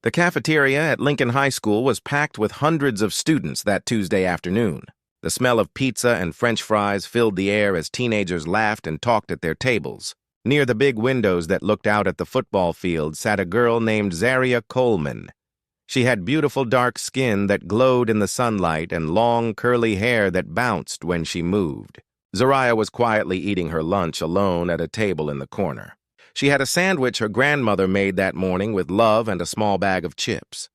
The cafeteria at Lincoln High School was packed with hundreds of students that Tuesday afternoon. The smell of pizza and French fries filled the air as teenagers laughed and talked at their tables. Near the big windows that looked out at the football field sat a girl named Zaria Coleman. She had beautiful dark skin that glowed in the sunlight and long curly hair that bounced when she moved. Zaria was quietly eating her lunch alone at a table in the corner. She had a sandwich her grandmother made that morning with love and a small bag of chips.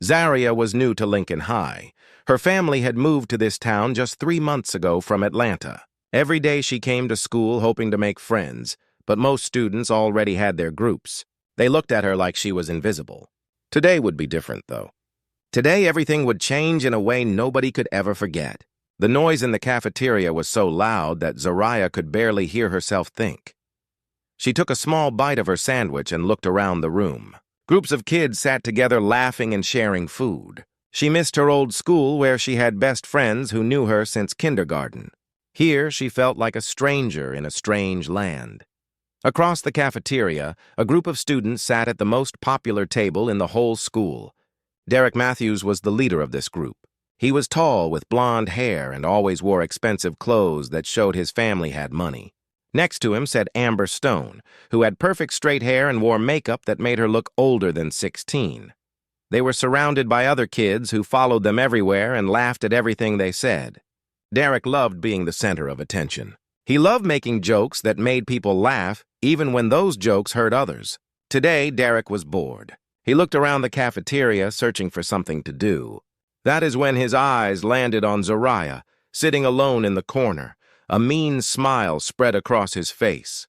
Zaria was new to Lincoln High. Her family had moved to this town just 3 months ago from Atlanta. Every day she came to school hoping to make friends, but most students already had their groups. They looked at her like she was invisible. Today would be different, though. Today everything would change in a way nobody could ever forget. The noise in the cafeteria was so loud that Zaria could barely hear herself think. She took a small bite of her sandwich and looked around the room. Groups of kids sat together laughing and sharing food. She missed her old school where she had best friends who knew her since kindergarten. Here she felt like a stranger in a strange land. Across the cafeteria, a group of students sat at the most popular table in the whole school. Derek Matthews was the leader of this group. He was tall with blonde hair and always wore expensive clothes that showed his family had money. Next to him sat Amber Stone, who had perfect straight hair and wore makeup that made her look older than 16. They were surrounded by other kids who followed them everywhere and laughed at everything they said. Derek loved being the center of attention. He loved making jokes that made people laugh, even when those jokes hurt others. Today, Derek was bored. He looked around the cafeteria, searching for something to do. That is when his eyes landed on Zaria, sitting alone in the corner. A mean smile spread across his face.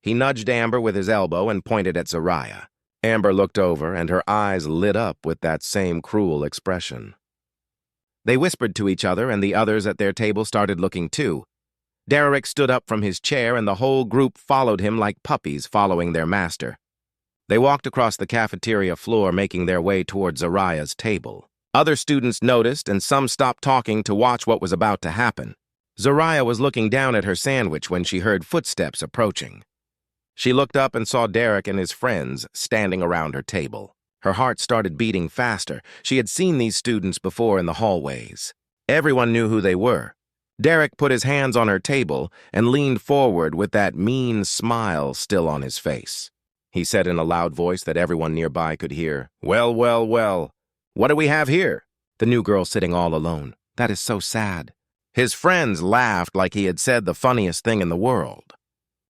He nudged Amber with his elbow and pointed at Zaria. Amber looked over, and her eyes lit up with that same cruel expression. They whispered to each other, and the others at their table started looking too. Derek stood up from his chair, and the whole group followed him like puppies following their master. They walked across the cafeteria floor, making their way toward Zaria's table. Other students noticed, and some stopped talking to watch what was about to happen. Zaria was looking down at her sandwich when she heard footsteps approaching. She looked up and saw Derek and his friends standing around her table. Her heart started beating faster. She had seen these students before in the hallways. Everyone knew who they were. Derek put his hands on her table and leaned forward with that mean smile still on his face. He said in a loud voice that everyone nearby could hear, "Well, well, well. What do we have here?" The new girl sitting all alone. "That is so sad." His friends laughed like he had said the funniest thing in the world.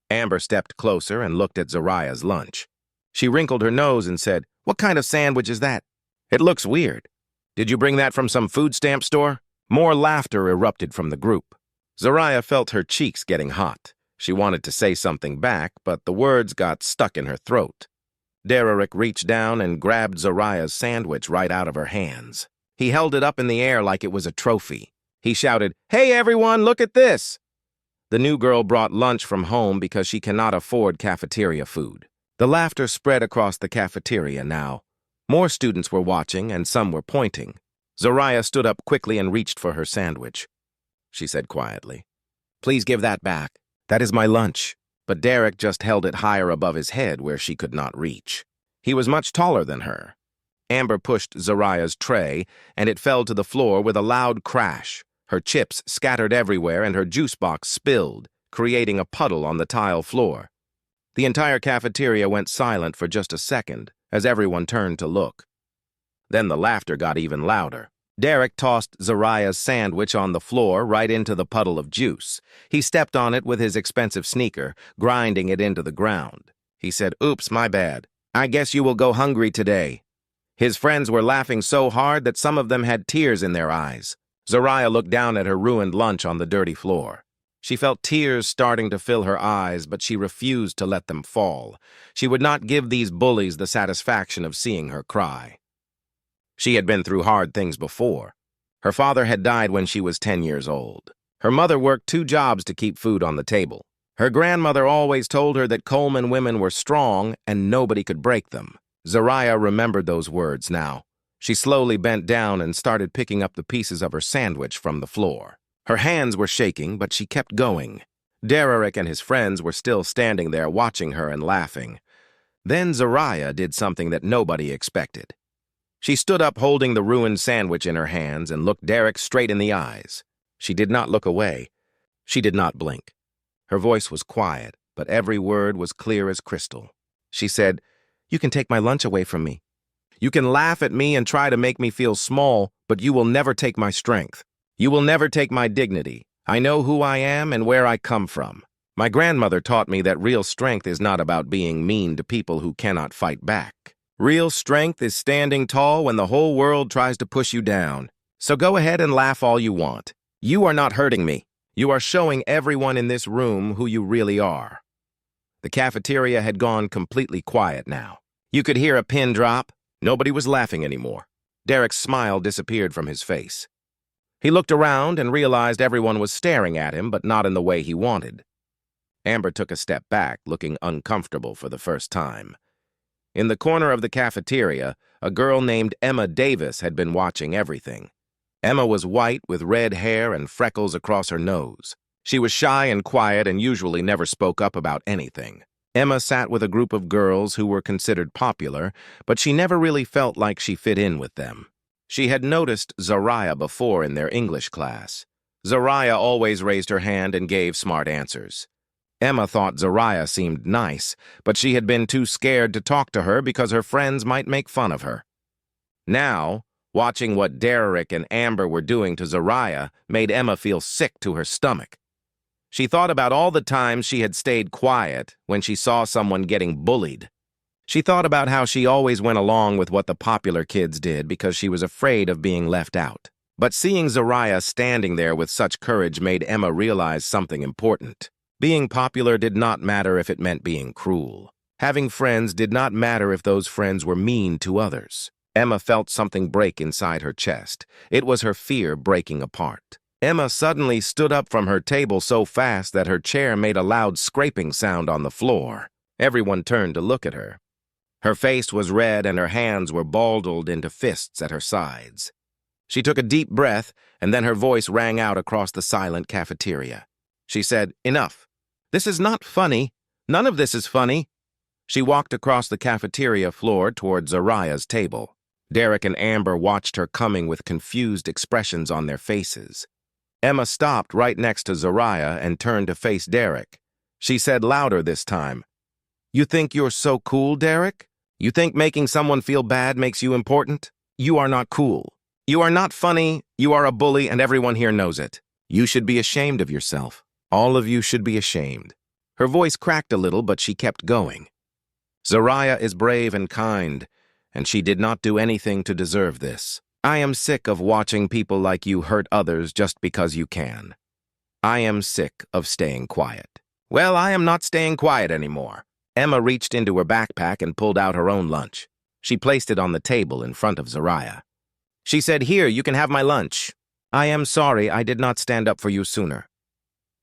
Amber stepped closer and looked at Zaria's lunch. She wrinkled her nose and said, "What kind of sandwich is that? It looks weird. Did you bring that from some food stamp store?" More laughter erupted from the group. Zaria felt her cheeks getting hot. She wanted to say something back, but the words got stuck in her throat. Derek reached down and grabbed Zaria's sandwich right out of her hands. He held it up in the air like it was a trophy. He shouted, "Hey everyone, look at this!" The new girl brought lunch from home because she cannot afford cafeteria food. The laughter spread across the cafeteria now. More students were watching and some were pointing. Zaria stood up quickly and reached for her sandwich. She said quietly, "Please give that back. That is my lunch." But Derek just held it higher above his head where she could not reach. He was much taller than her. Amber pushed Zaria's tray, and it fell to the floor with a loud crash. Her chips scattered everywhere and her juice box spilled, creating a puddle on the tile floor. The entire cafeteria went silent for just a second as everyone turned to look. Then the laughter got even louder. Derek tossed Zaria's sandwich on the floor right into the puddle of juice. He stepped on it with his expensive sneaker, grinding it into the ground. He said, "Oops, my bad. I guess you will go hungry today." His friends were laughing so hard that some of them had tears in their eyes. Zaria looked down at her ruined lunch on the dirty floor. She felt tears starting to fill her eyes, but she refused to let them fall. She would not give these bullies the satisfaction of seeing her cry. She had been through hard things before. Her father had died when she was 10 years old. Her mother worked 2 jobs to keep food on the table. Her grandmother always told her that Coleman women were strong and nobody could break them. Zaria remembered those words now. She slowly bent down and started picking up the pieces of her sandwich from the floor. Her hands were shaking, but she kept going. Derek and his friends were still standing there watching her and laughing. Then Zariah did something that nobody expected. She stood up holding the ruined sandwich in her hands and looked Derek straight in the eyes. She did not look away. She did not blink. Her voice was quiet, but every word was clear as crystal. She said, "You can take my lunch away from me. You can laugh at me and try to make me feel small, but you will never take my strength. You will never take my dignity. I know who I am and where I come from. My grandmother taught me that real strength is not about being mean to people who cannot fight back. Real strength is standing tall when the whole world tries to push you down. So go ahead and laugh all you want. You are not hurting me. You are showing everyone in this room who you really are." The cafeteria had gone completely quiet now. You could hear a pin drop. Nobody was laughing anymore. Derek's smile disappeared from his face. He looked around and realized everyone was staring at him, but not in the way he wanted. Amber took a step back, looking uncomfortable for the first time. In the corner of the cafeteria, a girl named Emma Davis had been watching everything. Emma was white with red hair and freckles across her nose. She was shy and quiet and usually never spoke up about anything. Emma sat with a group of girls who were considered popular, but she never really felt like she fit in with them. She had noticed Zariah before in their English class. Zariah always raised her hand and gave smart answers. Emma thought Zariah seemed nice, but she had been too scared to talk to her because her friends might make fun of her. Now, watching what Derek and Amber were doing to Zariah made Emma feel sick to her stomach. She thought about all the times she had stayed quiet when she saw someone getting bullied. She thought about how she always went along with what the popular kids did because she was afraid of being left out. But seeing Zariah standing there with such courage made Emma realize something important. Being popular did not matter if it meant being cruel. Having friends did not matter if those friends were mean to others. Emma felt something break inside her chest. It was her fear breaking apart. Emma suddenly stood up from her table so fast that her chair made a loud scraping sound on the floor. Everyone turned to look at her. Her face was red and her hands were balled into fists at her sides. She took a deep breath, and then her voice rang out across the silent cafeteria. She said, "Enough. This is not funny. None of this is funny." She walked across the cafeteria floor toward Zariah's table. Derek and Amber watched her coming with confused expressions on their faces. Emma stopped right next to Zariah and turned to face Derek. She said louder this time, "You think you're so cool, Derek? You think making someone feel bad makes you important? You are not cool. You are not funny. You are a bully, and everyone here knows it. You should be ashamed of yourself. All of you should be ashamed." Her voice cracked a little, but she kept going. "Zariah is brave and kind, and she did not do anything to deserve this. I am sick of watching people like you hurt others just because you can. I am sick of staying quiet." "Well, I am not staying quiet anymore." Emma reached into her backpack and pulled out her own lunch. She placed it on the table in front of Zariah. She said, "Here, you can have my lunch. I am sorry I did not stand up for you sooner."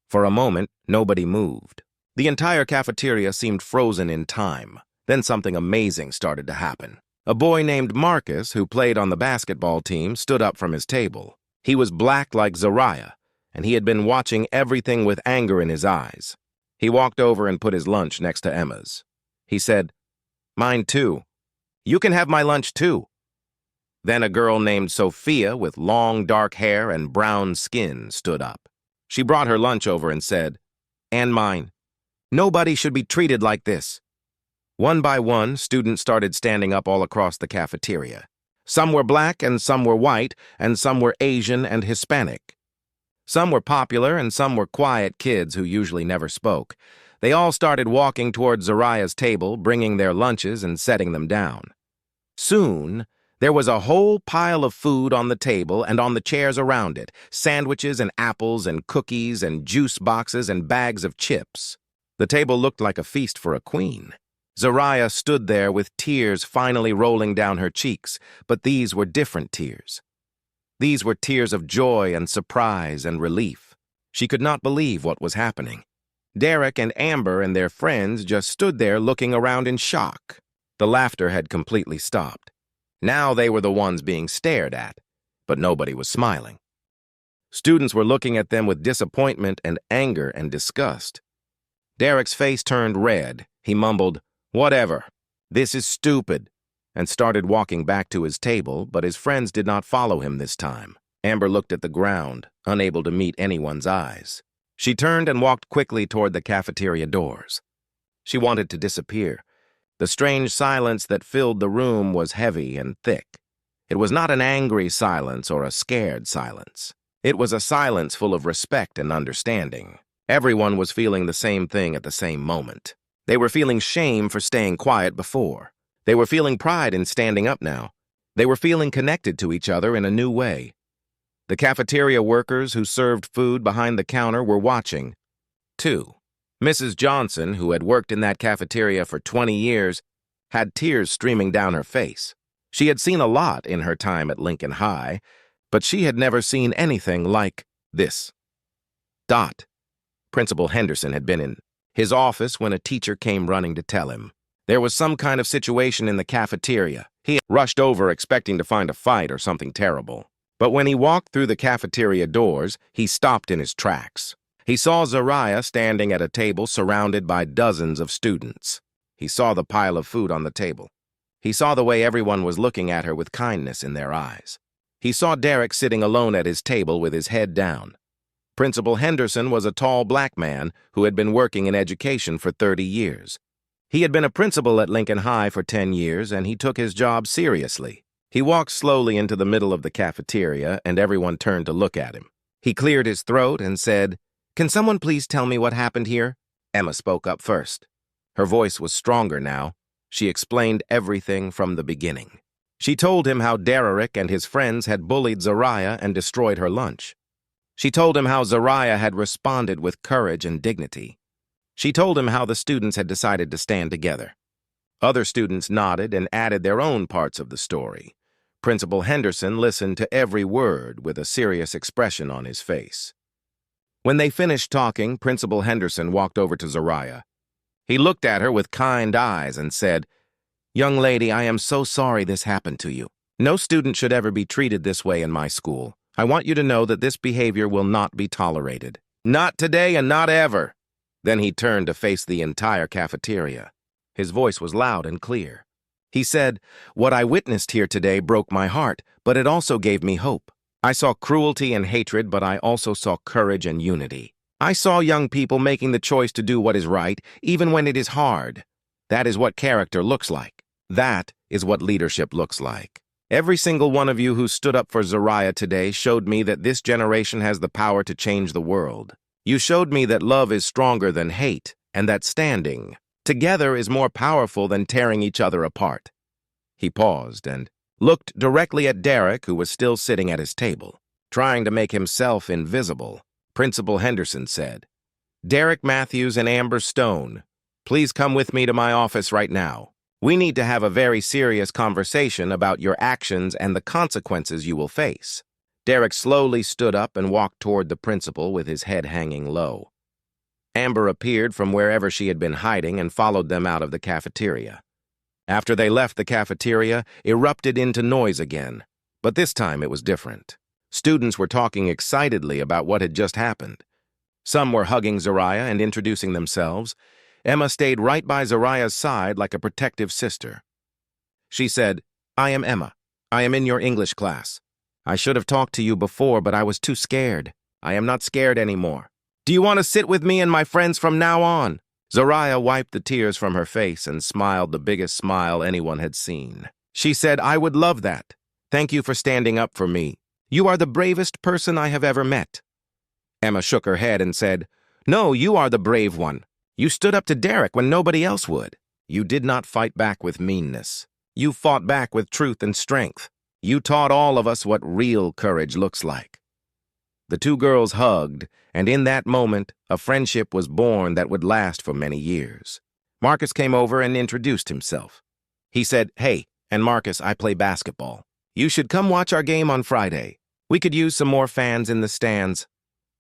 For a moment, nobody moved. The entire cafeteria seemed frozen in time. Then something amazing started to happen. A boy named Marcus, who played on the basketball team, stood up from his table. He was black like Zariah, and he had been watching everything with anger in his eyes. He walked over and put his lunch next to Emma's. He said, "Mine too. You can have my lunch too." Then a girl named Sophia with long dark hair and brown skin stood up. She brought her lunch over and said, "And mine. Nobody should be treated like this." One by one, students started standing up all across the cafeteria. Some were black and some were white, and some were Asian and Hispanic. Some were popular and some were quiet kids who usually never spoke. They all started walking toward Zariah's table, bringing their lunches and setting them down. Soon, there was a whole pile of food on the table and on the chairs around it, sandwiches and apples and cookies and juice boxes and bags of chips. The table looked like a feast for a queen. Zariah stood there with tears finally rolling down her cheeks, but these were different tears. These were tears of joy and surprise and relief. She could not believe what was happening. Derek and Amber and their friends just stood there looking around in shock. The laughter had completely stopped. Now they were the ones being stared at, but nobody was smiling. Students were looking at them with disappointment and anger and disgust. Derek's face turned red. He mumbled, "Whatever. "This is stupid," and started walking back to his table, but his friends did not follow him this time. Amber looked at the ground, unable to meet anyone's eyes. She turned and walked quickly toward the cafeteria doors. She wanted to disappear. The strange silence that filled the room was heavy and thick. It was not an angry silence or a scared silence. It was a silence full of respect and understanding. Everyone was feeling the same thing at the same moment. They were feeling shame for staying quiet before. They were feeling pride in standing up now. They were feeling connected to each other in a new way. The cafeteria workers who served food behind the counter were watching, too. Mrs. Johnson, who had worked in that cafeteria for 20 years, had tears streaming down her face. She had seen a lot in her time at Lincoln High, but she had never seen anything like this. Principal Henderson had been in his office when a teacher came running to tell him. There was some kind of situation in the cafeteria. He had rushed over expecting to find a fight or something terrible. But when he walked through the cafeteria doors, he stopped in his tracks. He saw Zariah standing at a table surrounded by dozens of students. He saw the pile of food on the table. He saw the way everyone was looking at her with kindness in their eyes. He saw Derek sitting alone at his table with his head down. Principal Henderson was a tall black man who had been working in education for 30 years. He had been a principal at Lincoln High for 10 years, and he took his job seriously. He walked slowly into the middle of the cafeteria, and everyone turned to look at him. He cleared his throat and said, "Can someone please tell me what happened here?" Emma spoke up first. Her voice was stronger now. She explained everything from the beginning. She told him how Derek and his friends had bullied Zariah and destroyed her lunch. She told him how Zariah had responded with courage and dignity. She told him how the students had decided to stand together. Other students nodded and added their own parts of the story. Principal Henderson listened to every word with a serious expression on his face. When they finished talking, Principal Henderson walked over to Zariah. He looked at her with kind eyes and said, "Young lady, I am so sorry this happened to you. No student should ever be treated this way in my school. I want you to know that this behavior will not be tolerated. Not today and not ever." Then he turned to face the entire cafeteria. His voice was loud and clear. He said, "What I witnessed here today broke my heart, but it also gave me hope. I saw cruelty and hatred, but I also saw courage and unity. I saw young people making the choice to do what is right, even when it is hard. That is what character looks like. That is what leadership looks like. Every single one of you who stood up for Zariah today showed me that this generation has the power to change the world. You showed me that love is stronger than hate, and that standing together is more powerful than tearing each other apart." He paused and looked directly at Derek, who was still sitting at his table. Trying to make himself invisible, Principal Henderson said, "Derek Matthews and Amber Stone, please come with me to my office right now. We need to have a very serious conversation about your actions and the consequences you will face." Derek slowly stood up and walked toward the principal with his head hanging low. Amber appeared from wherever she had been hiding and followed them out of the cafeteria. After they left, the cafeteria erupted into noise again, but this time it was different. Students were talking excitedly about what had just happened. Some were hugging Zariah and introducing themselves. Emma stayed right by Zariah's side like a protective sister. She said, "I am Emma. I am in your English class. I should have talked to you before, but I was too scared. I am not scared anymore. Do you want to sit with me and my friends from now on?" Zariah wiped the tears from her face and smiled the biggest smile anyone had seen. She said, "I would love that. Thank you for standing up for me. You are the bravest person I have ever met." Emma shook her head and said, "No, you are the brave one. You stood up to Derek when nobody else would. You did not fight back with meanness. You fought back with truth and strength. You taught all of us what real courage looks like." The two girls hugged, and in that moment, a friendship was born that would last for many years. Marcus came over and introduced himself. He said, "Hey, and Marcus, I play basketball. You should come watch our game on Friday. We could use some more fans in the stands."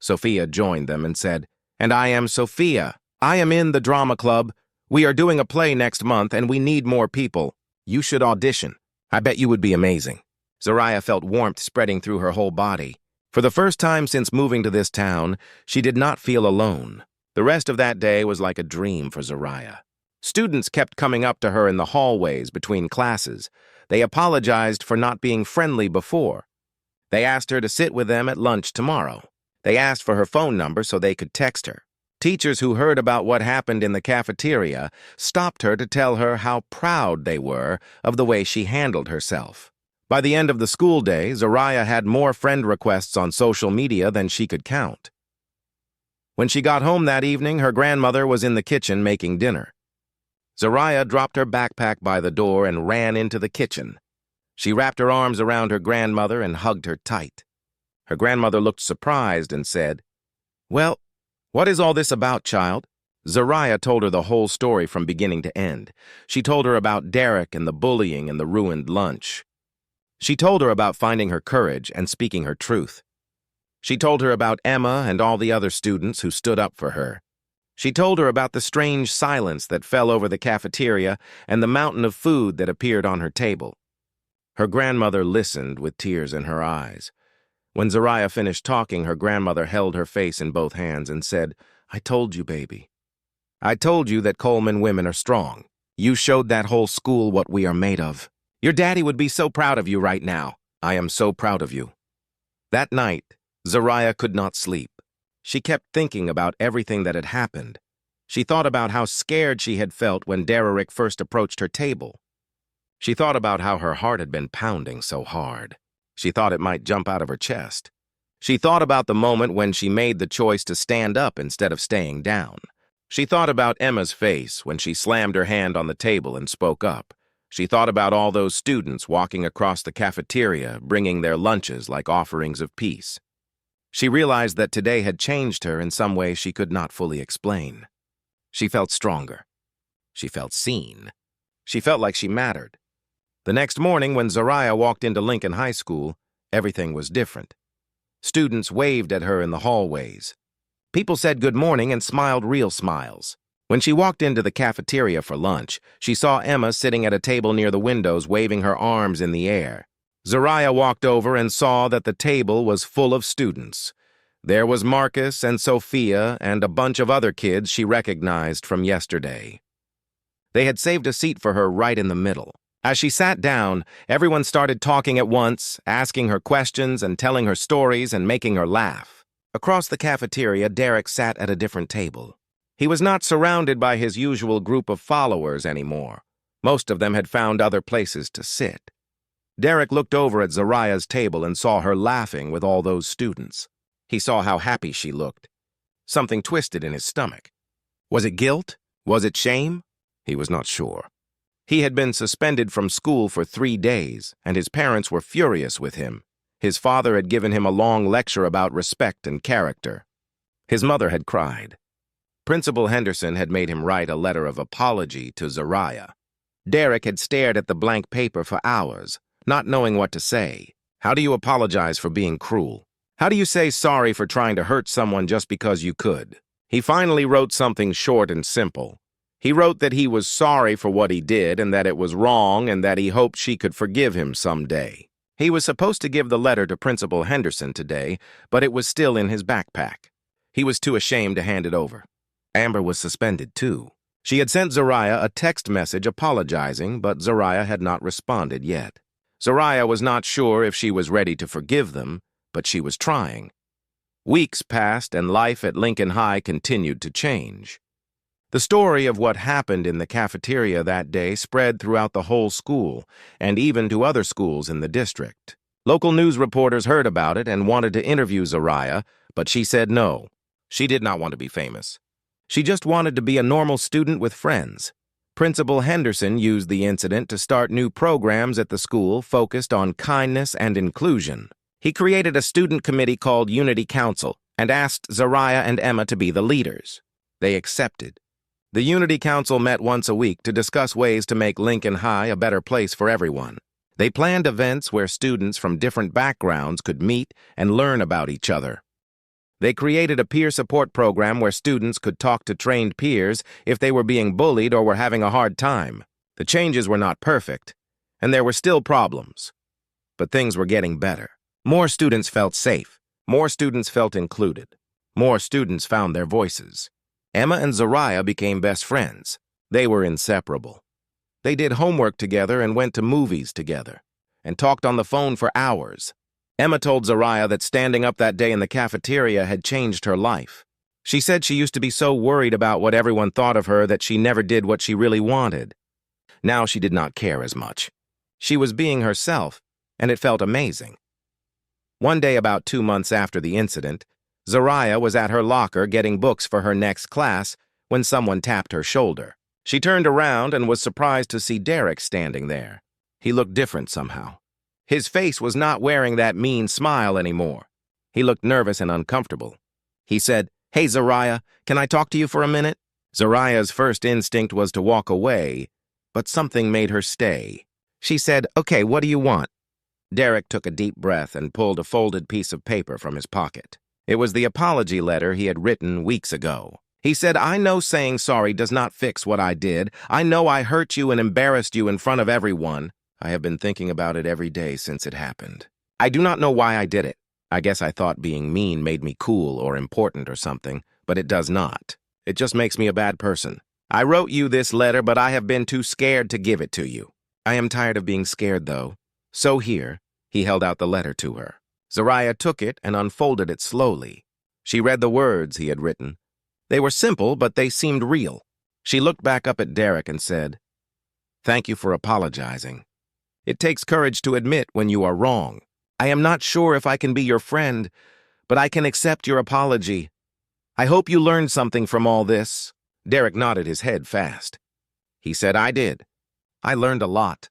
Sophia joined them and said, "And I am Sophia. I am in the drama club. We are doing a play next month, and we need more people. You should audition. I bet you would be amazing." Zariah felt warmth spreading through her whole body. For the first time since moving to this town, she did not feel alone. The rest of that day was like a dream for Zariah. Students kept coming up to her in the hallways between classes. They apologized for not being friendly before. They asked her to sit with them at lunch tomorrow. They asked for her phone number so they could text her. Teachers who heard about what happened in the cafeteria stopped her to tell her how proud they were of the way she handled herself. By the end of the school day, Zariah had more friend requests on social media than she could count. When she got home that evening, her grandmother was in the kitchen making dinner. Zariah dropped her backpack by the door and ran into the kitchen. She wrapped her arms around her grandmother and hugged her tight. Her grandmother looked surprised and said, "Well, what is all this about, child?" Zariah told her the whole story from beginning to end. She told her about Derek and the bullying and the ruined lunch. She told her about finding her courage and speaking her truth. She told her about Emma and all the other students who stood up for her. She told her about the strange silence that fell over the cafeteria and the mountain of food that appeared on her table. Her grandmother listened with tears in her eyes. When Zariah finished talking, her grandmother held her face in both hands and said, "I told you, baby. I told you that Coleman women are strong. You showed that whole school what we are made of. Your daddy would be so proud of you right now. I am so proud of you." That night, Zariah could not sleep. She kept thinking about everything that had happened. She thought about how scared she had felt when Derek first approached her table. She thought about how her heart had been pounding so hard. She thought it might jump out of her chest. She thought about the moment when she made the choice to stand up instead of staying down. She thought about Emma's face when she slammed her hand on the table and spoke up. She thought about all those students walking across the cafeteria, bringing their lunches like offerings of peace. She realized that today had changed her in some way she could not fully explain. She felt stronger. She felt seen. She felt like she mattered. The next morning, when Zariah walked into Lincoln High School, everything was different. Students waved at her in the hallways. People said good morning and smiled real smiles. When she walked into the cafeteria for lunch, she saw Emma sitting at a table near the windows waving her arms in the air. Zariah walked over and saw that the table was full of students. There was Marcus and Sophia and a bunch of other kids she recognized from yesterday. They had saved a seat for her right in the middle. As she sat down, everyone started talking at once, asking her questions and telling her stories and making her laugh. Across the cafeteria, Derek sat at a different table. He was not surrounded by his usual group of followers anymore. Most of them had found other places to sit. Derek looked over at Zariah's table and saw her laughing with all those students. He saw how happy she looked. Something twisted in his stomach. Was it guilt? Was it shame? He was not sure. He had been suspended from school for 3 days, and his parents were furious with him. His father had given him a long lecture about respect and character. His mother had cried. Principal Henderson had made him write a letter of apology to Zariah. Derek had stared at the blank paper for hours, not knowing what to say. How do you apologize for being cruel? How do you say sorry for trying to hurt someone just because you could? He finally wrote something short and simple. He wrote that he was sorry for what he did and that it was wrong and that he hoped she could forgive him someday. He was supposed to give the letter to Principal Henderson today, but it was still in his backpack. He was too ashamed to hand it over. Amber was suspended too. She had sent Zariah a text message apologizing, but Zariah had not responded yet. Zariah was not sure if she was ready to forgive them, but she was trying. Weeks passed and life at Lincoln High continued to change. The story of what happened in the cafeteria that day spread throughout the whole school and even to other schools in the district. Local news reporters heard about it and wanted to interview Zariah, but she said no. She did not want to be famous. She just wanted to be a normal student with friends. Principal Henderson used the incident to start new programs at the school focused on kindness and inclusion. He created a student committee called Unity Council and asked Zariah and Emma to be the leaders. They accepted. The Unity Council met once a week to discuss ways to make Lincoln High a better place for everyone. They planned events where students from different backgrounds could meet and learn about each other. They created a peer support program where students could talk to trained peers if they were being bullied or were having a hard time. The changes were not perfect, and there were still problems. But things were getting better. More students felt safe. More students felt included. More students found their voices. Emma and Zariah became best friends. They were inseparable. They did homework together and went to movies together, and talked on the phone for hours. Emma told Zariah that standing up that day in the cafeteria had changed her life. She said she used to be so worried about what everyone thought of her that she never did what she really wanted. Now she did not care as much. She was being herself, and it felt amazing. One day about 2 months after the incident, Zariah was at her locker getting books for her next class when someone tapped her shoulder. She turned around and was surprised to see Derek standing there. He looked different somehow. His face was not wearing that mean smile anymore. He looked nervous and uncomfortable. He said, "Hey, Zariah, can I talk to you for a minute?" Zariah's first instinct was to walk away, but something made her stay. She said, "Okay, what do you want?" Derek took a deep breath and pulled a folded piece of paper from his pocket. It was the apology letter he had written weeks ago. He said, "I know saying sorry does not fix what I did. I know I hurt you and embarrassed you in front of everyone. I have been thinking about it every day since it happened. I do not know why I did it. I guess I thought being mean made me cool or important or something, but it does not. It just makes me a bad person. I wrote you this letter, but I have been too scared to give it to you. I am tired of being scared, though. So here," he held out the letter to her. Zariah took it and unfolded it slowly. She read the words he had written. They were simple, but they seemed real. She looked back up at Derek and said, "Thank you for apologizing. It takes courage to admit when you are wrong. I am not sure if I can be your friend, but I can accept your apology. I hope you learned something from all this." Derek nodded his head fast. He said, "I did. I learned a lot.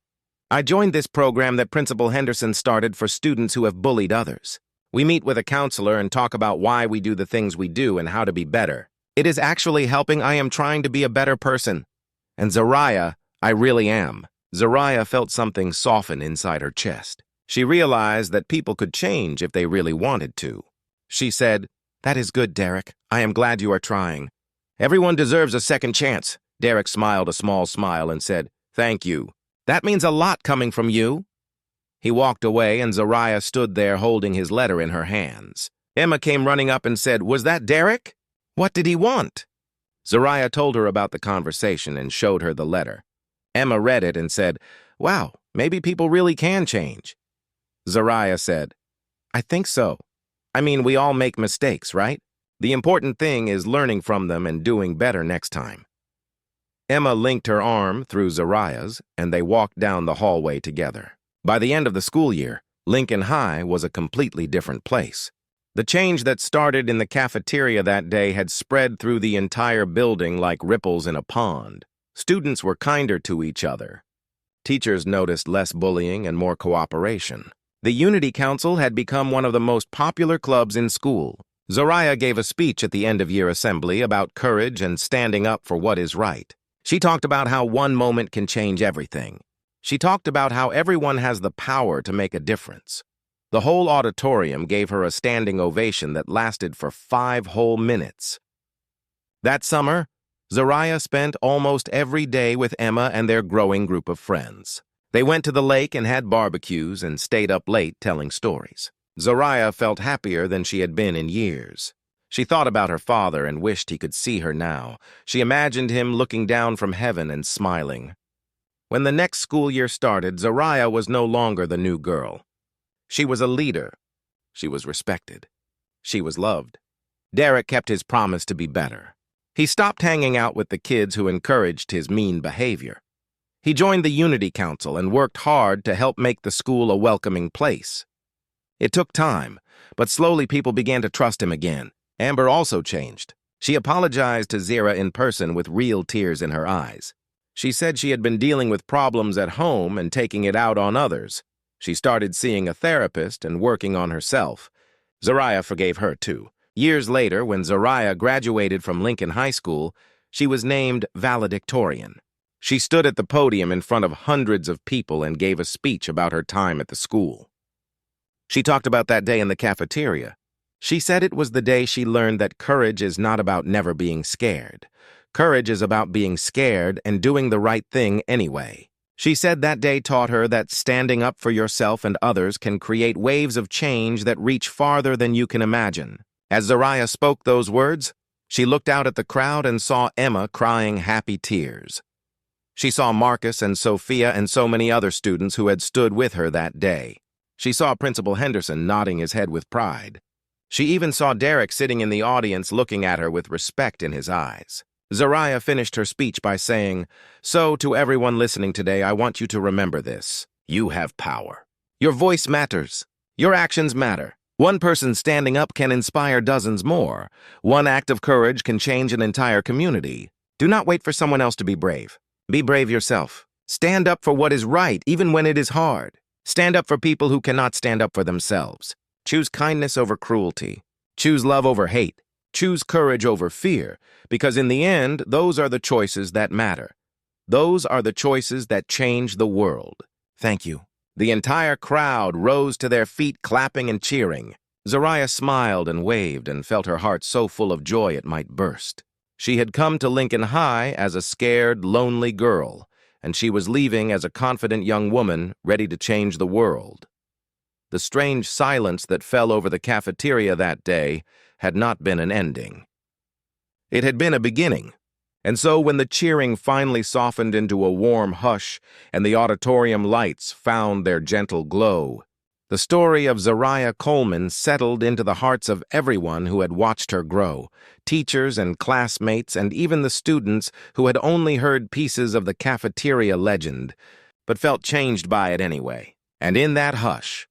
I joined this program that Principal Henderson started for students who have bullied others. We meet with a counselor and talk about why we do the things we do and how to be better. It is actually helping. I am trying to be a better person. And Zariah, I really am." Zariah felt something soften inside her chest. She realized that people could change if they really wanted to. She said, "That is good, Derek. I am glad you are trying. Everyone deserves a second chance." Derek smiled a small smile and said, "Thank you. That means a lot coming from you." He walked away and Zariah stood there holding his letter in her hands. Emma came running up and said, "Was that Derek? What did he want?" Zariah told her about the conversation and showed her the letter. Emma read it and said, "Wow, maybe people really can change." Zariah said, "I think so. I mean, we all make mistakes, right? The important thing is learning from them and doing better next time." Emma linked her arm through Zariah's, and they walked down the hallway together. By the end of the school year, Lincoln High was a completely different place. The change that started in the cafeteria that day had spread through the entire building like ripples in a pond. Students were kinder to each other. Teachers noticed less bullying and more cooperation. The Unity Council had become one of the most popular clubs in school. Zariah gave a speech at the end-of-year assembly about courage and standing up for what is right. She talked about how one moment can change everything. She talked about how everyone has the power to make a difference. The whole auditorium gave her a standing ovation that lasted for 5 whole minutes. That summer, Zariah spent almost every day with Emma and their growing group of friends. They went to the lake and had barbecues and stayed up late telling stories. Zariah felt happier than she had been in years. She thought about her father and wished he could see her now. She imagined him looking down from heaven and smiling. When the next school year started, Zariah was no longer the new girl. She was a leader. She was respected. She was loved. Derek kept his promise to be better. He stopped hanging out with the kids who encouraged his mean behavior. He joined the Unity Council and worked hard to help make the school a welcoming place. It took time, but slowly people began to trust him again. Amber also changed. She apologized to Zira in person with real tears in her eyes. She said she had been dealing with problems at home and taking it out on others. She started seeing a therapist and working on herself. Zariah forgave her too. Years later, when Zariah graduated from Lincoln High School, she was named valedictorian. She stood at the podium in front of hundreds of people and gave a speech about her time at the school. She talked about that day in the cafeteria. She said it was the day she learned that courage is not about never being scared. Courage is about being scared and doing the right thing anyway. She said that day taught her that standing up for yourself and others can create waves of change that reach farther than you can imagine. As Zariah spoke those words, she looked out at the crowd and saw Emma crying happy tears. She saw Marcus and Sophia and so many other students who had stood with her that day. She saw Principal Henderson nodding his head with pride. She even saw Derek sitting in the audience looking at her with respect in his eyes. Zariah finished her speech by saying, "So, to everyone listening today, I want you to remember this. You have power. Your voice matters. Your actions matter. One person standing up can inspire dozens more. One act of courage can change an entire community. Do not wait for someone else to be brave. Be brave yourself. Stand up for what is right, even when it is hard. Stand up for people who cannot stand up for themselves. Choose kindness over cruelty. Choose love over hate. Choose courage over fear, because in the end, those are the choices that matter. Those are the choices that change the world." Thank you. The entire crowd rose to their feet, clapping and cheering. Zariah smiled and waved and felt her heart so full of joy it might burst. She had come to Lincoln High as a scared, lonely girl, and she was leaving as a confident young woman ready to change the world. The strange silence that fell over the cafeteria that day had not been an ending. It had been a beginning. And so when the cheering finally softened into a warm hush and the auditorium lights found their gentle glow, the story of Zariah Coleman settled into the hearts of everyone who had watched her grow, teachers and classmates and even the students who had only heard pieces of the cafeteria legend, but felt changed by it anyway. And in that hush,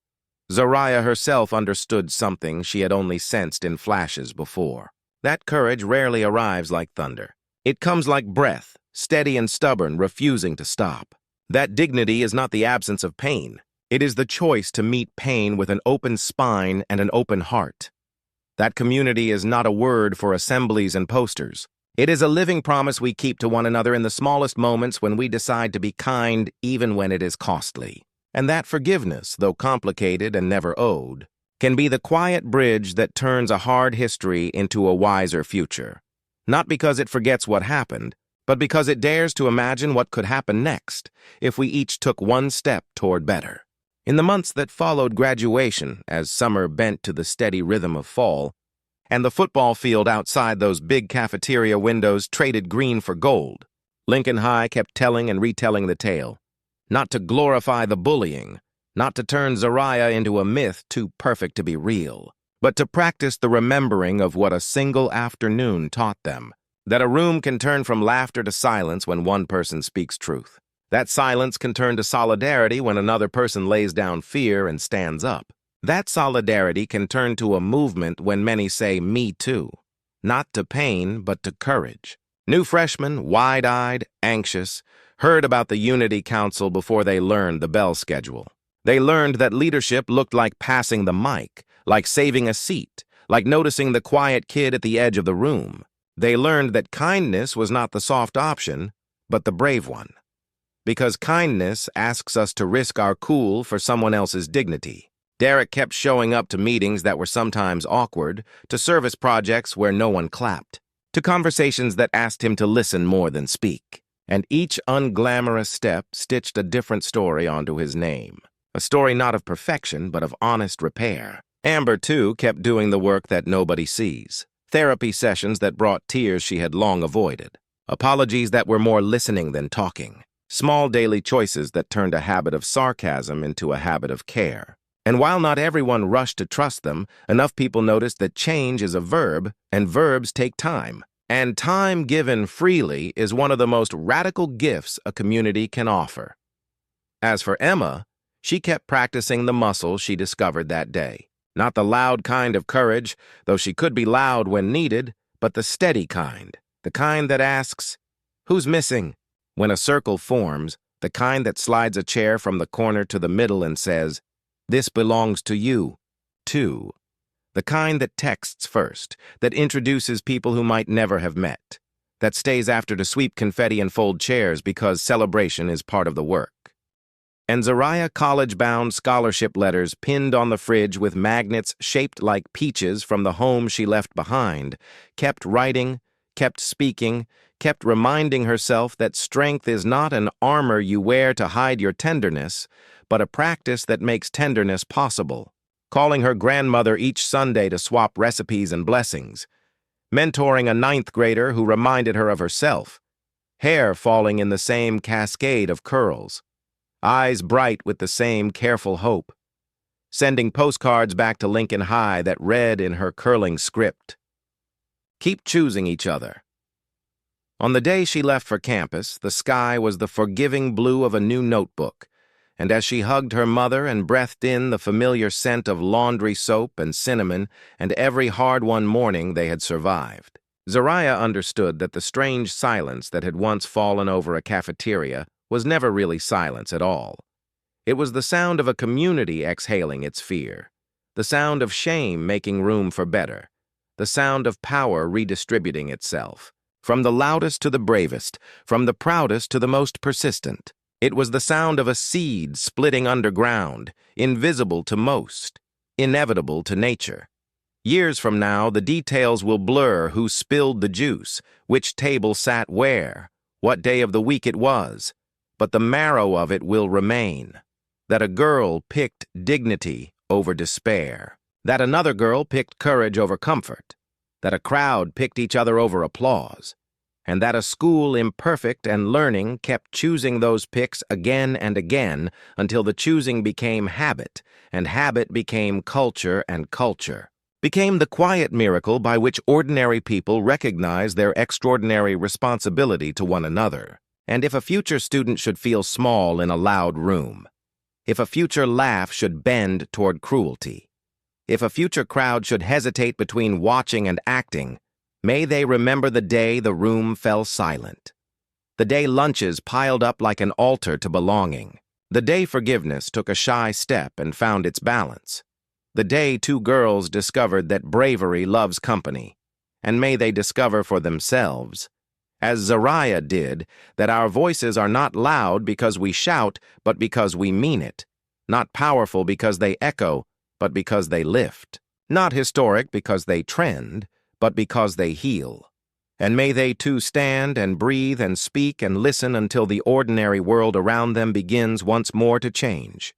Zariah herself understood something she had only sensed in flashes before. That courage rarely arrives like thunder. It comes like breath, steady and stubborn, refusing to stop. That dignity is not the absence of pain. It is the choice to meet pain with an open spine and an open heart. That community is not a word for assemblies and posters. It is a living promise we keep to one another in the smallest moments when we decide to be kind even when it is costly. And that forgiveness, though complicated and never owed, can be the quiet bridge that turns a hard history into a wiser future. Not because it forgets what happened, but because it dares to imagine what could happen next if we each took one step toward better. In the months that followed graduation, as summer bent to the steady rhythm of fall, and the football field outside those big cafeteria windows traded green for gold, Lincoln High kept telling and retelling the tale. Not to glorify the bullying, not to turn Zariah into a myth too perfect to be real, but to practice the remembering of what a single afternoon taught them, that a room can turn from laughter to silence when one person speaks truth. That silence can turn to solidarity when another person lays down fear and stands up. That solidarity can turn to a movement when many say, "Me too," not to pain, but to courage. New freshmen, wide-eyed, anxious, heard about the Unity Council before they learned the bell schedule. They learned that leadership looked like passing the mic, like saving a seat, like noticing the quiet kid at the edge of the room. They learned that kindness was not the soft option, but the brave one. Because kindness asks us to risk our cool for someone else's dignity. Derek kept showing up to meetings that were sometimes awkward, to service projects where no one clapped, to conversations that asked him to listen more than speak. And each unglamorous step stitched a different story onto his name. A story not of perfection, but of honest repair. Amber, too, kept doing the work that nobody sees. Therapy sessions that brought tears she had long avoided. Apologies that were more listening than talking. Small daily choices that turned a habit of sarcasm into a habit of care. And while not everyone rushed to trust them, enough people noticed that change is a verb, and verbs take time. And time given freely is one of the most radical gifts a community can offer. As for Emma, she kept practicing the muscle she discovered that day. Not the loud kind of courage, though she could be loud when needed, but the steady kind. The kind that asks, "Who's missing?" When a circle forms, the kind that slides a chair from the corner to the middle and says, "This belongs to you, too." The kind that texts first, that introduces people who might never have met, that stays after to sweep confetti and fold chairs because celebration is part of the work. And Zariah college-bound scholarship letters pinned on the fridge with magnets shaped like peaches from the home she left behind, kept writing, kept speaking, kept reminding herself that strength is not an armor you wear to hide your tenderness, but a practice that makes tenderness possible. Calling her grandmother each Sunday to swap recipes and blessings. Mentoring a ninth grader who reminded her of herself. hair falling in the same cascade of curls, eyes bright with the same careful hope, sending postcards back to Lincoln High that read in her curling script, "Keep choosing each other." On the day she left for campus, the sky was the forgiving blue of a new notebook, and as she hugged her mother and breathed in the familiar scent of laundry soap and cinnamon and every hard-won morning they had survived, Zariah understood that the strange silence that had once fallen over a cafeteria was never really silence at all. It was the sound of a community exhaling its fear, the sound of shame making room for better, the sound of power redistributing itself. From the loudest to the bravest, from the proudest to the most persistent. It was the sound of a seed splitting underground, invisible to most, inevitable to nature. Years from now, the details will blur who spilled the juice, which table sat where, what day of the week it was, but the marrow of it will remain. That a girl picked dignity over despair. That another girl picked courage over comfort. That a crowd picked each other over applause. And that a school imperfect and learning kept choosing those picks again and again until the choosing became habit, and habit became culture, and culture became the quiet miracle by which ordinary people recognize their extraordinary responsibility to one another. And if a future student should feel small in a loud room, if a future laugh should bend toward cruelty, if a future crowd should hesitate between watching and acting, may they remember the day the room fell silent, the day lunches piled up like an altar to belonging, the day forgiveness took a shy step and found its balance, the day two girls discovered that bravery loves company, and may they discover for themselves, as Zariah did, that our voices are not loud because we shout, but because we mean it, not powerful because they echo, but because they lift, not historic because they trend, but because they heal. And may they too stand and breathe and speak and listen until the ordinary world around them begins once more to change.